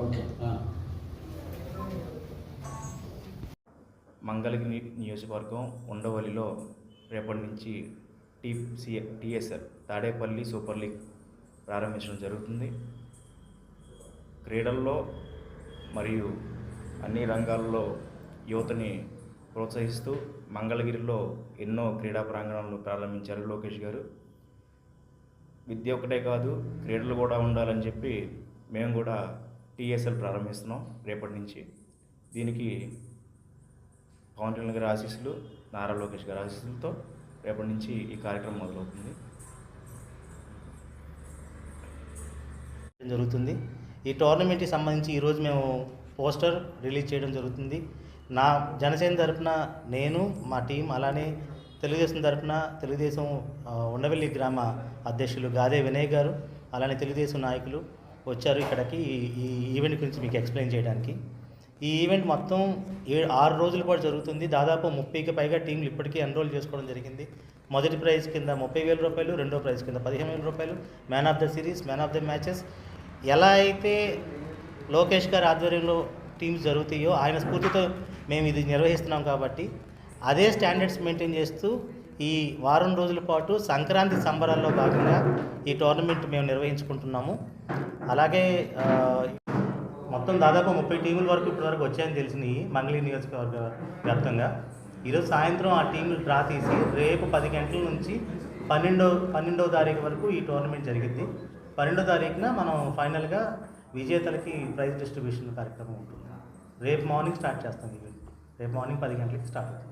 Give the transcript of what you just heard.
Okay. Mangalagiri నియోజకవర్గం ఉండవల్లిలో రేపటి నుంచి టీఎస్ఎల్ తాడేపల్లి సూపర్ లీగ్ ప్రారంభించడం జరుగుతుంది. క్రీడల్లో మరియు అన్ని రంగాల్లో యువతని ప్రోత్సహిస్తూ మంగళగిరిలో ఎన్నో క్రీడా ప్రాంగణాలను ప్రారంభించారు లోకేష్ గారు. విద్య ఒకటే కాదు, క్రీడలు కూడా ఉండాలని చెప్పి మేము కూడా టీఎస్ఎల్ ప్రారంభిస్తున్నాం రేపటి నుంచి. దీనికి పవన్ కళ్యాణ్ గారి ఆశీస్సులు, నారా లోకేష్ గారి ఆశీస్సులతో రేపటి నుంచి ఈ కార్యక్రమం మొదలవుతుంది. జరుగుతుంది. ఈ టోర్నమెంట్కి సంబంధించి ఈరోజు మేము పోస్టర్ రిలీజ్ చేయడం జరుగుతుంది. నా జనసేన తరఫున నేను, మా టీం, అలానే తెలుగుదేశం తరఫున తెలుగుదేశం ఉండవల్లి గ్రామ అధ్యక్షులు గాదే వినయ్ గారు, అలానే తెలుగుదేశం నాయకులు వచ్చారు ఇక్కడికి ఈ ఈవెంట్ గురించి మీకు ఎక్స్ప్లెయిన్ చేయడానికి. ఈ ఈవెంట్ మొత్తం 6 రోజుల పాటు జరుగుతుంది. దాదాపు 30కి పైగా టీంలు ఇప్పటికీ ఎన్రోల్ చేసుకోవడం జరిగింది. మొదటి ప్రైజ్ కింద 30,000 రూపాయలు, రెండో ప్రైజ్ కింద 15,000 రూపాయలు, man of the series, man of the matches. ఎలా అయితే లోకేష్ గారి ఆధ్వర్యంలో టీమ్స్ జరుగుతాయో ఆయన స్ఫూర్తితో మేము ఇది నిర్వహిస్తున్నాం కాబట్టి అదే స్టాండర్డ్స్ మెయింటైన్ చేస్తూ ఈ వారం రోజుల పాటు సంక్రాంతి సంబరాల్లో భాగంగా ఈ టోర్నమెంట్ మేము నిర్వహించుకుంటున్నాము. అలాగే మొత్తం దాదాపు 30 టీముల వరకు ఇప్పటివరకు వచ్చాయని తెలిసినాయి మంగళగిరి నియోజకవర్గ వ్యాప్తంగా. ఈరోజు సాయంత్రం ఆ టీములు డ్రా తీసి రేపు 10 గంటల నుంచి 12వ తారీఖు వరకు ఈ టోర్నమెంట్ జరిగింది. 12వ తారీఖున మనం ఫైనల్గా విజేతలకి ప్రైజ్ డిస్ట్రిబ్యూషన్ కార్యక్రమం ఉంటుంది. రేపు మార్నింగ్ స్టార్ట్ చేస్తాం. ఈవెంట్ రేపు మార్నింగ్ 10 గంటలకి స్టార్ట్ అవుతుంది.